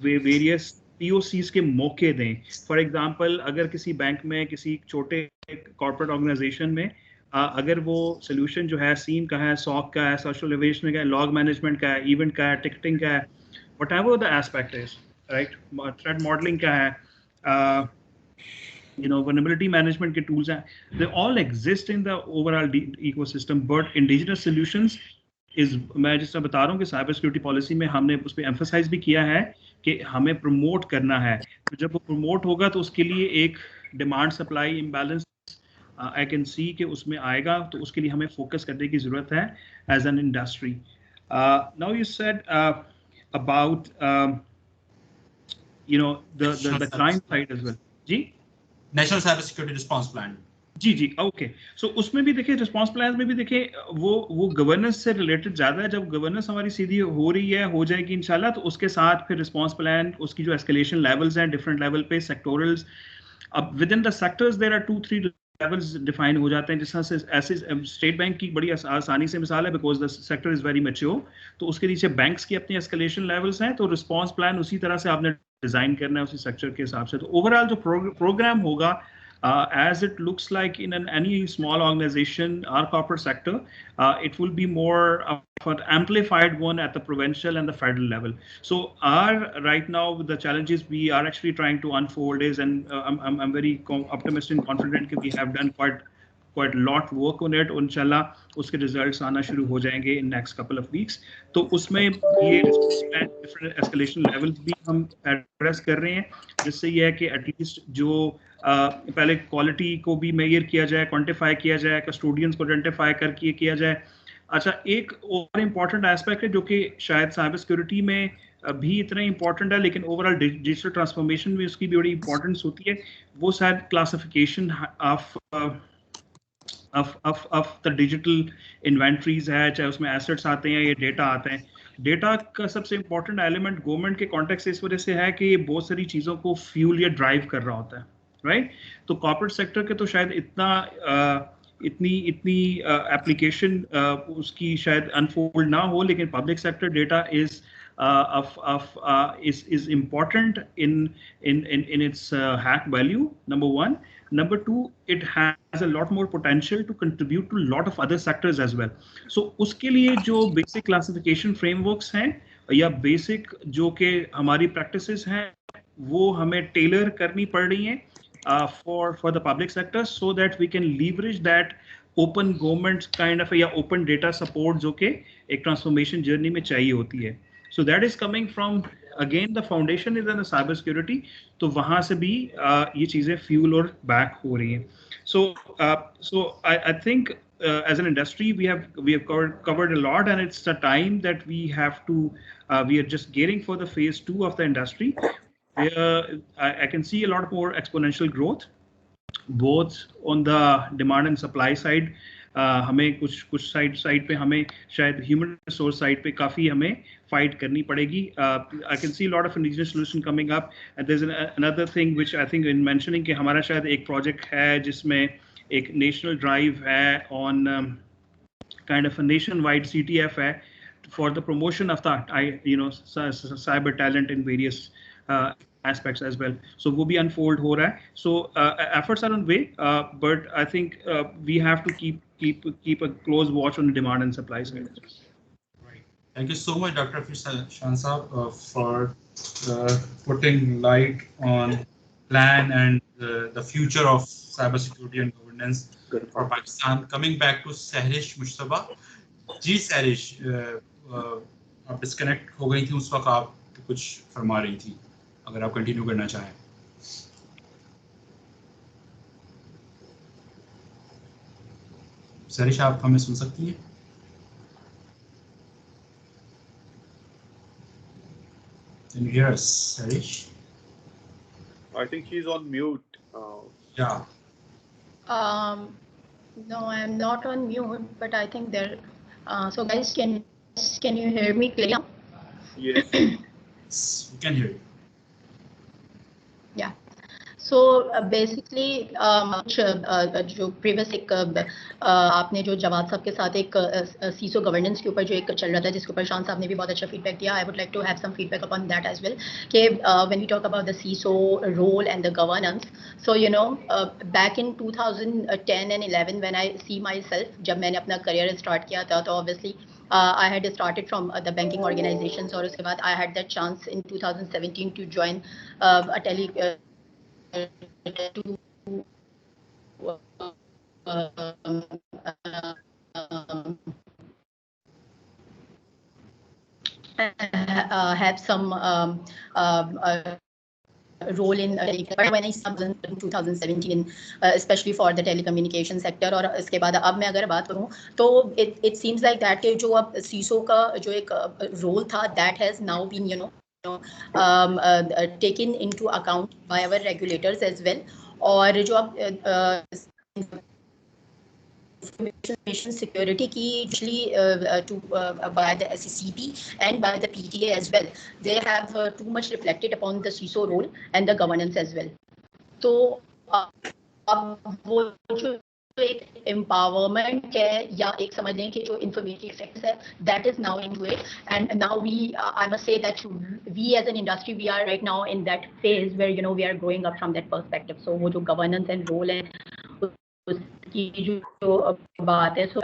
वेरियस POCs के मौके दें. फॉर एग्जांपल, अगर किसी बैंक में, किसी छोटे कॉर्पोरेट ऑर्गेनाइजेशन में अगर वो सोल्यूशन जो है सीम का है, सॉक का है, सोशल इनोवेशन का है, लॉग मैनेजमेंट का है, इवेंट का है, टिकटिंग का है, whatever the aspect is, right, threat modelling का है, vulnerability management के tools हैं, they all exist in the overall ecosystem, but indigenous solutions मैं जिस तरह बता रहा हूँ कि साइबर सिक्योरिटी पॉलिसी में हमने उस पर एम्फसाइज भी किया है कि हमें प्रमोट करना है. तो जब वो प्रमोट होगा तो उसके लिए एक demand supply imbalance I can सी कि उसमें आएगा, तो उसके लिए हमें फोकस करने की जरूरत है as an industry. Now you said about the client side as well. जी, national cyber security response plan. जी ओके. सो उसमें भी देखिए, रिस्पांस प्लान में भी देखिए वो गवर्नेंस से रिलेटेड ज्यादा है. जब गवर्नेंस हमारी सीधी हो रही है, हो जाएगी इंशाल्लाह, तो उसके साथ फिर रिस्पांस प्लान, उसकी जो एस्केलेशन लेवल्स हैं डिफरेंट लेवल पे, सेक्टोरल्स, अब within the sectors there are 2-3 levels define हो जाते हैं. जिस तरह से ऐसे स्टेट बैंक की बड़ी आसानी से मिसाल है, because the sector is very mature, तो उसके नीचे बैंक्स की अपनी एस्केलेशन लेवल्स हैं, तो रिस्पांस प्लान उसी तरह से आपने डिजाइन करना है उसी सेक्टर के हिसाब से. तो ओवरऑल जो प्रोग्राम होगा, as it looks like in any small organization or corporate sector, it will be more of an amplified one at the provincial and the federal level. So right now the challenges we are actually trying to unfold is, and I'm very optimistic and confident that we have done quite a lot work on it. इंशाल्लाह उसके results आना शुरू हो जाएंगे in next couple of weeks. तो उसमें ये different escalation levels भी हम address कर रहे हैं, जिससे ये है कि at least जो पहले क्वालिटी को भी मेजर किया जाए, क्वांटिफाई किया जाए, कस्टोडियंस को आइडेंटिफाई करके किया जाए. अच्छा, एक और इम्पॉर्टेंट एस्पेक्ट है जो कि शायद साइबर सिक्योरिटी में भी इतना इम्पॉर्टेंट है, लेकिन ओवरऑल डिजिटल ट्रांसफॉर्मेशन में उसकी भी बड़ी इंपॉर्टेंस होती है. वो शायद classification of the digital inventories है, चाहे उसमें एसेट्स आते हैं या डेटा आते हैं. डेटा का सबसे इम्पॉर्टेंट एलिमेंट गवर्नमेंट के कॉन्टेक्स्ट इस वजह से है कि ये बहुत सारी चीज़ों को फ्यूल या ड्राइव कर रहा होता है, राइट. तो कॉर्पोरेट सेक्टर के तो शायद इतनी एप्लीकेशन उसकी शायद अनफोल्ड ना हो, लेकिन public sector data is important in its hack value, number one. Number two, it has a lot more potential to contribute to a lot of other sectors as well. So उसके लिए जो basic classification frameworks हैं या basic जो कि हमारी practices हैं, वो हमें tailor करनी पड़ रही हैं for the public sector, so that we can leverage that open government kind of या open data support जो कि एक transformation journey में चाहिए होती है. So that is coming from, again, the foundation is in the cyber security. तो वहाँ से भी ये चीजें fuel और back हो रही हैं. So I think as an industry we have covered a lot, and it's the time that we have to we are just gearing for the phase 2 of the industry. I can see a lot more exponential growth, both on the demand and supply side. हमें कुछ side पे हमें शायद human resource side पे काफ़ी हमें fight करनी पड़ेगी. I can see lot of indigenous solution coming up. And there is another thing which I think in mentioning कि हमारा शायद एक प्रोजेक्ट है जिसमें एक नेशनल ड्राइव है on kind of a nationwide CTF है for the promotion of cyber talent in various aspects as well. So वो भी unfold हो रहा है. So efforts are on way, but I think we have to keep a close watch on the demand and supply side. Right. Thank you so much, Dr. Shan Saab, for putting light on plan and the future of cybersecurity and governance for Pakistan. Coming back to Sahrish Mushtaba. जी सैरिश, आप disconnect हो गई थी उस वक्त, आप कुछ फरमा रही थी, अगर आप कंटिन्यू करना चाहें. सैरिश, आप हमें सुन सकती हैं? Can you hear us, Sarish? I think she's on mute. Yeah. No, I am not on mute, but I think there. So guys, can you hear me clearly? Yes. We can hear you. Yeah. So basically, जो previous एक आपने जो जवाद साहब के साथ एक CISO governance के ऊपर जो एक चल रहा था, जिसके ऊपर शान साहब ने भी बहुत अच्छा feedback दिया. I would like to have some feedback upon that as well. कि when we talk about the CISO role and the governance, so back in 2010 and 11 when I see myself, जब मैंने अपना career start किया था, तो obviously I had started from the banking organizations, और उसके बाद I had that chance in 2017 to join a to have some role in when I started in 2017, especially for the telecommunication sector. और इसके बाद अब मैं अगर बात करूँ तो it seems like that जो अब CISO का जो एक role था, that has now been taken into account by our regulators as well. और जो अब information security की actually by the SCCP and by the PTA as well, they have too much reflected upon the CISO role and the governance as well. तो अब वो जो एक empowerment है या एक समझ लें कि जो informative effects है, that is now into it. And now I must say that we as an industry, we are right now in that phase where we are growing up from that perspective. So वो जो governance and role है उसकी जो बात है, so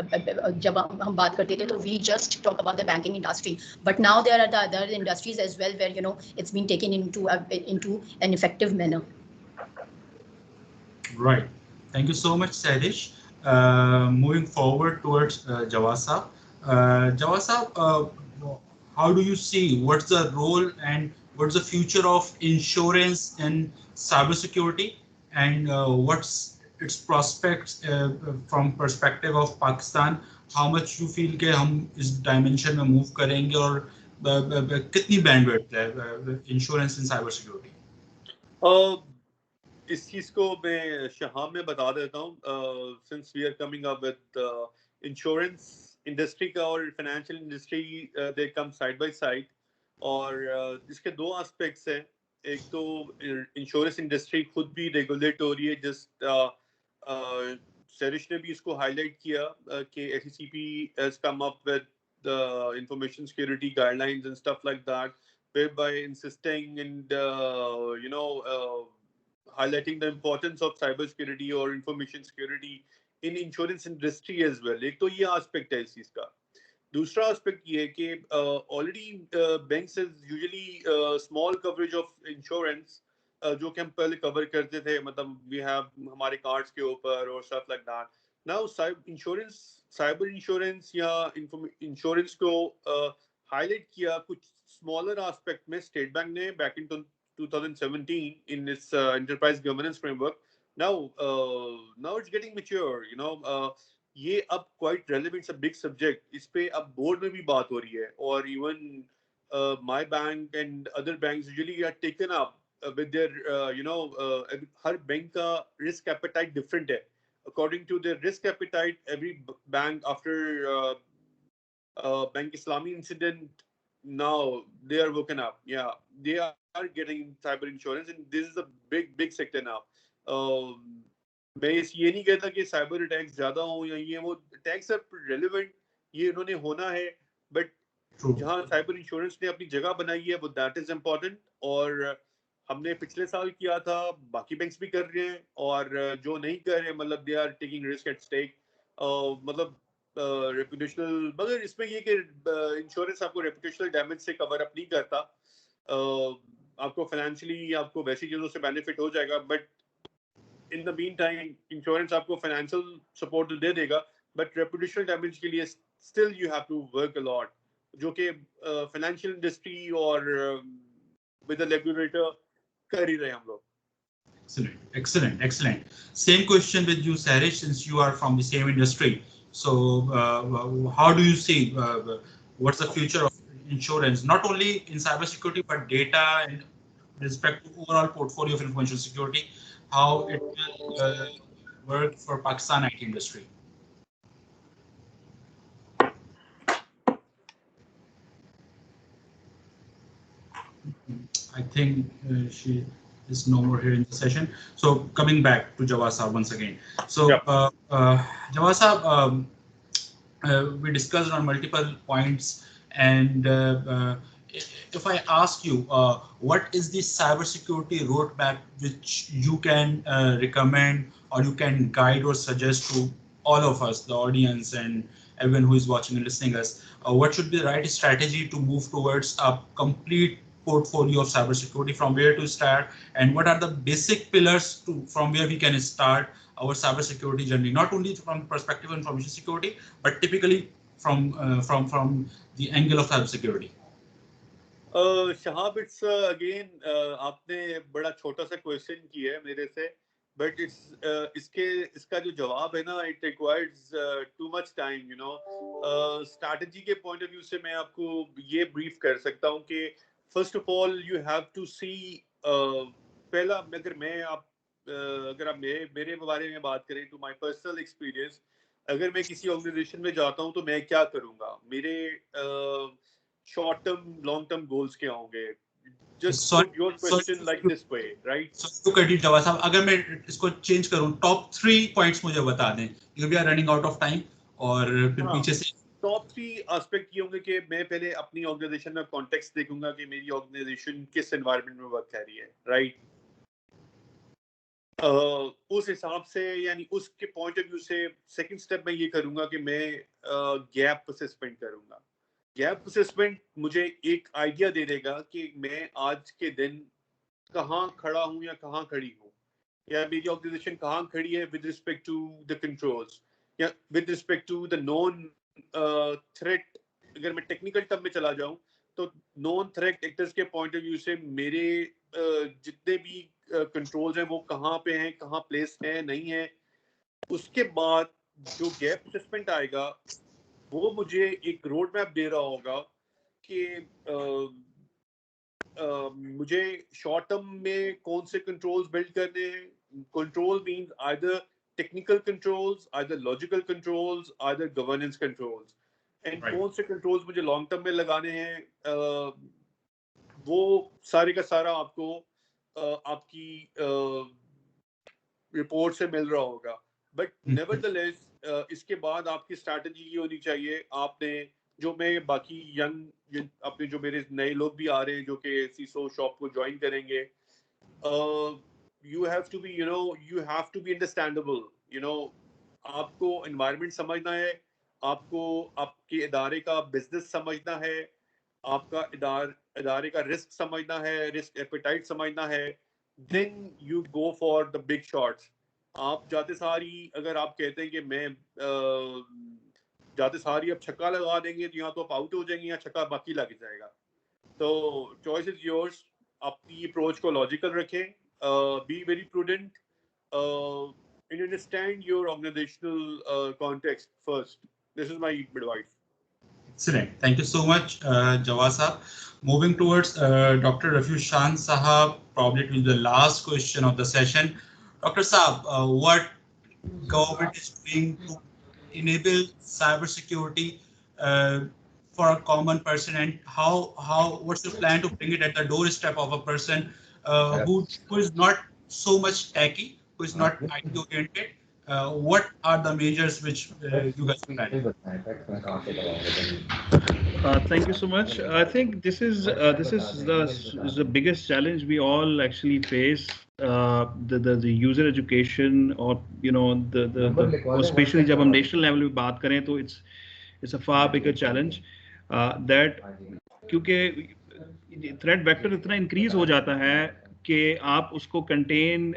जब हम बात करते थे तो we just talk about the banking industry, but now there are the other industries as well where it's been taken into an effective manner. Right. Thank you so much, Sadish. Moving forward towards Jawad Saab. Jawad Saab, how do you see what's the role and what's the future of insurance in cybersecurity, and what's its prospects from perspective of Pakistan? How much you feel कि हम इस dimension में move करेंगे, और कितनी bandwidth है insurance in cybersecurity? इस चीज को मैं शहाम में बता देता हूँ. Since we are coming up with insurance industry का और financial industry, they come side by side, और इसके दो aspects हैं. एक तो insurance industry खुद भी regulate हो रही है, just सरिश ने भी इसको highlight किया कि SCCP has come up with the information security guidelines and stuff like that, whereby insisting and highlighting the importance of cybersecurity or information security in insurance industry as well. एक तो ये aspect है इस चीज का. दूसरा aspect ये है कि already banks has usually small coverage of insurance जो कि हम पहले cover करते थे, मतलब we have हमारे cards के ऊपर और stuff like that. Now cyber insurance या insurance को highlight किया कुछ smaller aspect में State Bank ने back in 2017 in its enterprise governance framework. Now it's getting mature, ये अब quite relevant, it's a big subject. इस पे अब board में भी बात हो रही है, और even my bank and other banks usually are taken up with their her bank का risk appetite different है. according to their risk appetite, every bank after Bank Islami incident, now they are woken up. Yeah, they are getting cyber insurance, and this is a big sector now. मैं ये नहीं कहता कि cyber attacks ज्यादा हो या ये वो अटैक्स आर रेलेवेंट, ये इन्होंने होना है, बट जहां साइबर इंश्योरेंस ने अपनी जगह बनाई है वो दैट इज इम्पोर्टेंट. और हमने पिछले साल किया था, बाकी बैंक्स भी कर रहे हैं, और जो नहीं कर रहे मतलब they are taking risk at stake. मतलब रेपुटेशनल, मगर इसमें ये कि इंश्योरेंस आपको रेपुटेशनल डैमेज से कवर अप नहीं करता. आपको फाइनेंशियली आपको वैसी चीजों से बेनिफिट हो जाएगा, but in the mean time insurance आपको फाइनेंशियल सपोर्ट तो दे देगा, बट रेपुटेशनल डैमेज के लिए still you have to work a lot, जो कि फाइनेंशियल इंडस्ट्री और विद द रेगुलेटर कर ही रहे हम लोग. Excellent. Same question with you, Sarish, since you are from the same industry. So how do you see what's the future of insurance, not only in cybersecurity but data and respect to overall portfolio of information security, how it will work for Pakistan IT industry? I think she is no more here in the session. So coming back to Jawad Saab once again. So Jawad Saab, we discussed on multiple points, and if I ask you, what is the cybersecurity roadmap which you can recommend or you can guide or suggest to all of us, the audience and everyone who is watching and listening us, what should be the right strategy to move towards a complete portfolio of cybersecurity, from where to start, and what are the basic pillars from where we can start our cybersecurity journey, not only from the perspective of information security, but typically from the angle of cybersecurity? Shahab, it's again आपने बड़ा छोटा सा question किया है मेरे से, but इसका जो जवाब है ना, it requires too much time. You know, strategy के पॉइंट ऑफ व्यू से मैं आपको ये ब्रीफ कर सकता हूँ कि first of all you have to see, पहला अगर आप मेरे बारे में बात करें, टू माय पर्सनल एक्सपीरियंस, अगर मैं किसी ऑर्गेनाइजेशन में जाता हूं तो मैं क्या करूंगा, मेरे short term long term goals क्या होंगे. Just put your question like this way, right? So to cut it, Jawad Saab, अगर मैं इसको चेंज करूं, टॉप 3 पॉइंट्स मुझे बता दें, क्योंकि we are running out of time, और फिर पीछे से टॉप 3 एस्पेक्ट ये होंगे कि मैं पहले अपनी ऑर्गेनाइजेशन में कॉन्टेक्स्ट देखूंगा कि मेरी ऑर्गेनाइजेशन किस एनवायरनमेंट में वर्क कर रही है, राइट. उस हिसाब से, यानी उसके पॉइंट ऑफ व्यू से सेकंड स्टेप मैं ये करूंगा कि मैं गैप असेसमेंट करूंगा. गैप असेसमेंट मुझे एक आइडिया दे देगा कि मैं आज के दिन कहाँ खड़ा हूँ या कहाँ खड़ी हूँ, या मेरी ऑर्गेनाइजेशन कहाँ खड़ी है with respect to the controls, या with respect to the non threat. अगर मैं टेक्निकल टर्म में चला जाऊं तो नॉन थ्रेट एक्टर्स के पॉइंट ऑफ व्यू से मेरे जितने भी कंट्रोल्स हैं वो कहाँ पे हैं, कहाँ प्लेस है, नहीं है. उसके बाद जो गैप असेसमेंट आएगा वो मुझे एक रोड मैप दे रहा होगा कि मुझे शॉर्ट टर्म में कौन से कंट्रोल्स बिल्ड करने हैं. Control means either technical controls, either logical controls, either governance controls, and कौन से controls मुझे long term में लगाने हैं, वो सारे का सारा आपको आपकी रिपोर्ट से मिल रहा होगा. बट nevertheless इसके बाद आपकी स्ट्रैटेजी ये होनी चाहिए. आपने जो मैं बाकी यंग अपने जो मेरे नए लोग भी आ रहे हैं जो कि सीसो शॉप को ज्वाइन करेंगे, you have to be, you have to be understandable. आपको environment समझना है, आपको आपके इदारे का बिजनेस समझना है, आपका इदारे का रिस्क समझना है, रिस्क एपेटाइट समझना है. then you go for the big shots. आप जाते सारी अगर आप कहते हैं कि मैं जाते सारी अब छक्का लगा देंगे तो यहाँ तो आप आउट हो जाएंगे, या छक्का बाकी लग जाएगा. तो चॉइस इज योर्स. अपनी अप्रोच को लॉजिकल रखें, be very prudent, and understand your organizational context first. This is my advice. Excellent. Thank you so much, Jawad Saab. Moving towards Dr. Rafushan Sahab, probably to the last question of the session. Dr. Saab, what government is doing to enable cybersecurity for a common person, and what's your plan to bring it at the doorstep of a person who is not so much techy, who is not IT oriented? What are the measures which you guys are planning? Thank you so much. I think this is the biggest challenge we all actually face. The user education, or or especially जब हम national level में बात करें तो it's a far bigger challenge that क्योंकि threat vector इतना increase हो जाता है कि आप उसको कंटेन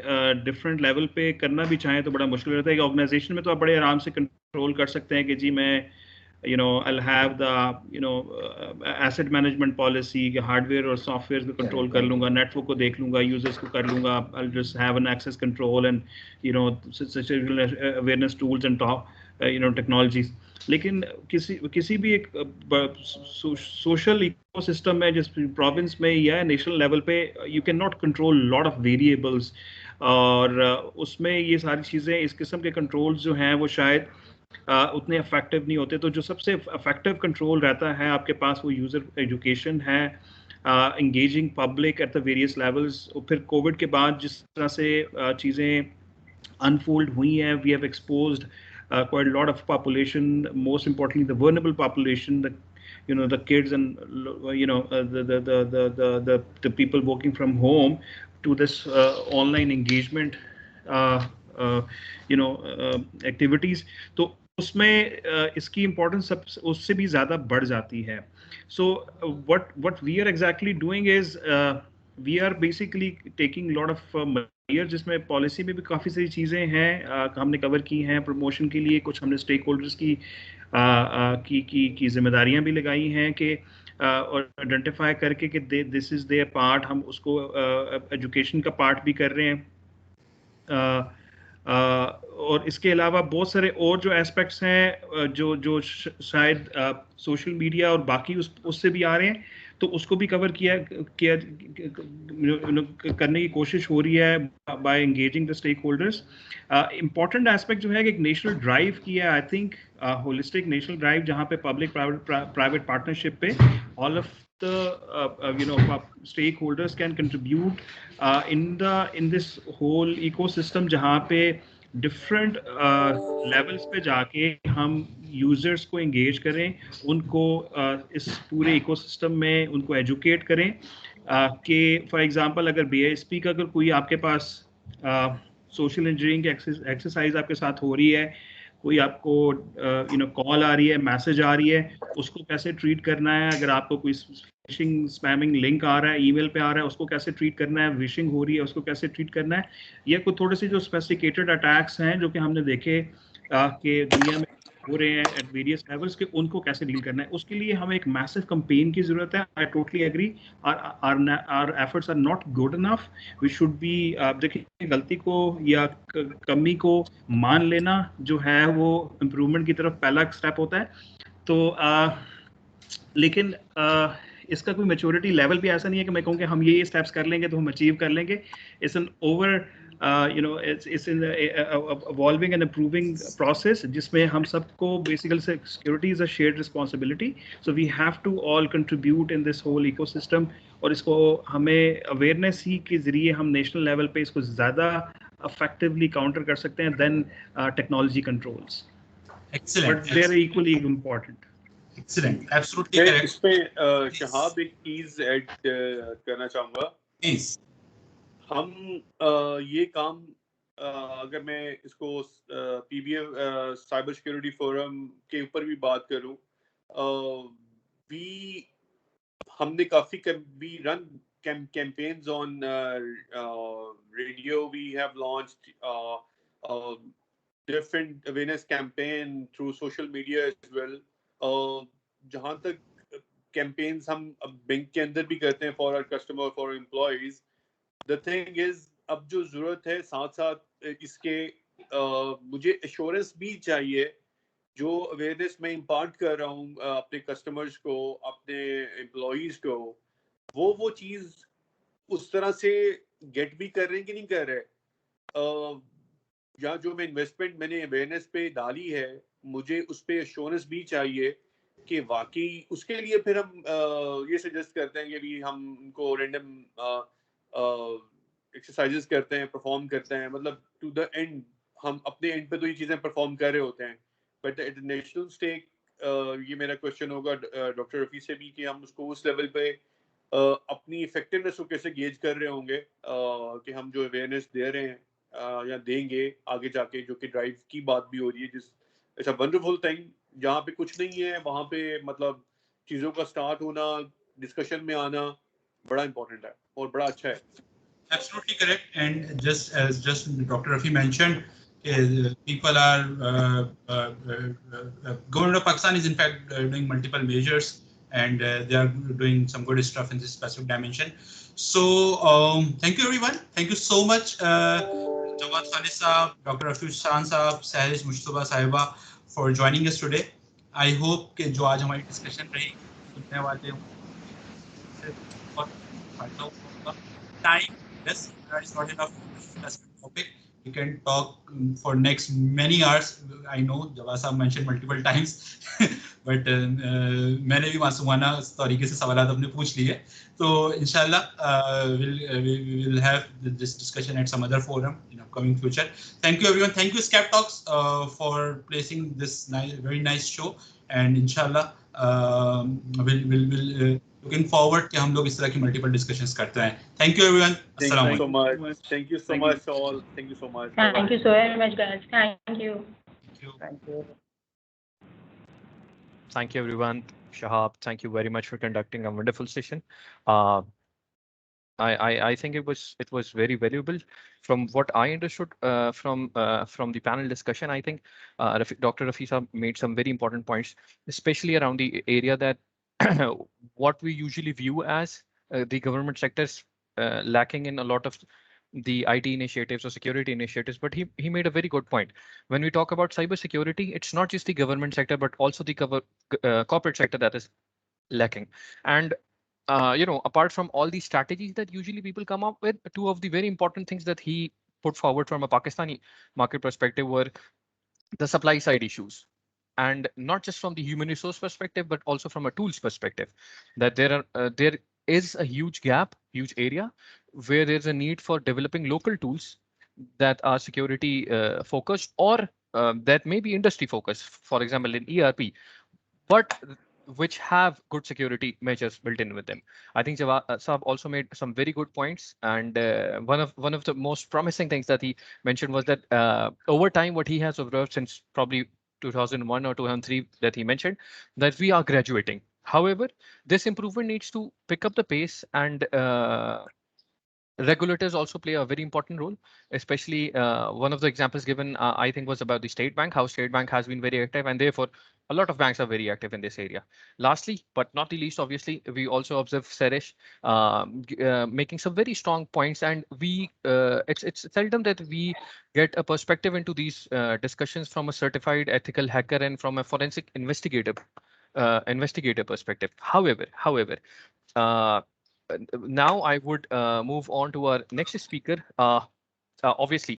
डिफरेंट लेवल पे करना भी चाहें तो बड़ा मुश्किल रहता है कि ऑर्गेनाइजेशन में तो आप बड़े आराम से कंट्रोल कर सकते हैं कि जी मैं I'll have the asset management policy, hardware और सॉफ्टवेयर को कंट्रोल कर लूंगा, नेटवर्क को देख लूंगा, यूजर्स को कर लूंगा, I'll just have an access control and such awareness tools and technologies. लेकिन किसी भी एक सोशल इकोसिस्टम में जिस प्रोविंस में या नेशनल लेवल पे you can not control lot of variables, और उसमें ये सारी चीज़ें इस किस्म के कंट्रोल्स जो हैं वो शायद उतने इफेक्टिव नहीं होते. तो जो सबसे इफेक्टिव कंट्रोल रहता है आपके पास वो यूज़र एजुकेशन है, engaging public at the various levels. और फिर कोविड के बाद जिस तरह से चीज़ें unfold हुई हैं, we have exposed quite a lot of population, most importantly the vulnerable population, the kids and the people working from home, to this online engagement activities. तो उसमें इसकी इम्पोर्टेंस उससे भी ज़्यादा बढ़ जाती है. So what we are exactly doing is we are basically taking lot of measures, जिसमें पॉलिसी में भी काफ़ी सारी चीज़ें हैं हमने कवर की हैं. प्रमोशन के लिए कुछ हमने स्टेक होल्डर्स की जिम्मेदारियां भी लगाई हैं कि और आइडेंटिफाई करके कि दिस इज़ देयर पार्ट, हम उसको एजुकेशन का पार्ट भी कर रहे हैं. और इसके अलावा बहुत सारे और जो एस्पेक्ट्स हैं जो शायद सोशल मीडिया और बाकी उससे भी आ रहे हैं, तो उसको भी कवर किया करने की कोशिश हो रही है by engaging the stakeholders. Important aspect जो है कि एक नेशनल ड्राइव की है, I think holistic national drive, जहाँ पे पब्लिक प्राइवेट पार्टनरशिप पे all of the stakeholders can contribute in this whole ecosystem, जहाँ पे different levels पे जाके हम users को engage करें, उनको इस पूरे ecosystem में उनको educate करें कि for example अगर BISP का अगर कोई आपके पास social engineering की exercise आपके साथ हो रही है, कोई आपको कॉल आ रही है, मैसेज आ रही है, उसको कैसे ट्रीट करना है, अगर आपको कोई फिशिंग स्पैमिंग लिंक आ रहा है, ईमेल पे आ रहा है, उसको कैसे ट्रीट करना है, विशिंग हो रही है, उसको कैसे ट्रीट करना है. ये कुछ थोड़े से जो स्पेसिफिकेटेड अटैक्स हैं जो कि हमने देखे कि दुनिया में हो रहे हैं एट वेरियस लेवल्स के, उनको कैसे डील करना है. उसके लिए हमें एक मैसिव कैंपेन की जरूरत है. I totally agree, our efforts are not good enough. We should be, देखिए गलती को या कमी को मान लेना जो है वो इम्प्रूवमेंट की तरफ पहला स्टेप होता है. तो लेकिन इसका कोई मैच्योरिटी लेवल भी ऐसा नहीं है कि मैं कहूँ कि हम ये स्टेप्स कर लेंगे तो हम अचीव कर लेंगे. It's an over it's in evolving and improving process, जिसमें हम सबको basically security is a shared responsibility, so we have to all contribute in this whole ecosystem. और इसको हमें awareness ही के जरिए हम national level पे इसको ज़्यादा effectively counter कर सकते हैं than technology controls. Excellent. But they're equally important. Excellent. Absolutely correct. इसमें शहाब एक चीज ऐड करना चाहूंगा. Please. हम ये काम अगर मैं इसको PBF साइबर सिक्योरिटी फोरम के ऊपर भी बात करूं, हमने काफी we run campaigns on radio. We have launched different awareness campaign through social media as well. जहां तक campaigns हम बैंक के अंदर भी करते हैं for our customer, for our employees. The thing is, अब जो जरूरत है साथ साथ इसके मुझे एश्योरेंस भी चाहिए. जो अवेयरनेस मैं इम्पार्ट कर रहा हूँ अपने कस्टमर्स को, अपने एम्प्लॉइज को, वो चीज उस तरह से गेट भी कर रहे हैं कि नहीं कर रहे. या जो मैं इन्वेस्टमेंट मैंने अवेयरनेस पे डाली है, मुझे उस पे एश्योरेंस भी चाहिए कि वाकई उसके लिए फिर हम ये सजेस्ट करते हैं कि भी हम उनको रैंडम एक्सरसाइजेस करते हैं, परफॉर्म करते हैं, मतलब टू द एंड हम अपने एंड पे तो ये चीज़ें परफॉर्म कर रहे होते हैं, बट एट नेशनल स्टेक ये मेरा क्वेश्चन होगा डॉक्टर रफ़ी से भी कि हम उसको उस लेवल पे अपनी इफेक्टिवनेस को कैसे गेज कर रहे होंगे कि हम जो अवेयरनेस दे रहे हैं या देंगे आगे जाके, जो कि ड्राइव की बात भी हो रही है, जिस इट्स अ वंडरफुल थिंग, जहाँ पे कुछ नहीं है वहाँ पे मतलब चीज़ों का स्टार्ट होना, डिस्कशन में आना बड़ा इंपॉर्टेंट है और बड़ा अच्छा है. Absolutely correct. And just as Dr. Rafi mentioned, people are government of Pakistan is in fact doing multiple measures, and they are doing some good stuff in this specific dimension. So thank you everyone. Thank you so much, Jawad Khalid Saab, Dr. Rafi Shan Saab, Sahij Mushtaba Sahiba for joining us today. I hope कि जो आज हमारी discussion रही सुनने वाले time. Yes, that is not enough specific topic. You can talk for next many hours. I know Jawad साहब mentioned multiple times, but मैंने भी मासूमाना तरीके से सवालात अपने पूछ लिए. तो इंशाल्लाह we will have this discussion at some other forum in upcoming future. Thank you everyone. Thank you Scap Talks for placing this very nice show, and inshallah we'll looking forward कि हम लोग इस तरह की multiple discussions करते हैं. Thank you everyone. Thank you so much. Thank you so much all. Thank you so much. Thank you so very much, guys. Thank you. Thank you everyone. Shahab, thank you very much for conducting a wonderful session. I think it was very valuable. From what I understood from the panel discussion, I think Dr. Rafi Saab made some very important points, especially around the area that what we usually view as the government sectors lacking in a lot of the IT initiatives or security initiatives. But he made a very good point. When we talk about cybersecurity, it's not just the government sector, but also the corporate sector that is lacking. And apart from all these strategies that usually people come up with, two of the very important things that he put forward from a Pakistani market perspective were the supply side issues. And not just from the human resource perspective, but also from a tools perspective, that there is a huge gap, huge area where there's a need for developing local tools that are security focused or that may be industry focused, for example, in ERP, but which have good security measures built in with them. I think Jawad Saab also made some very good points, and one of the most promising things that he mentioned was that over time, what he has observed since probably 2001 or 2003 that he mentioned, that we are graduating. However, this improvement needs to pick up the pace, and regulators also play a very important role, especially one of the examples given, I think, was about the State Bank, how State Bank has been very active, and therefore a lot of banks are very active in this area. Lastly, but not the least, obviously, we also observe Suresh making some very strong points, and it's seldom that we get a perspective into these discussions from a certified ethical hacker and from a forensic investigator perspective. However, now I would move on to our next speaker. Obviously,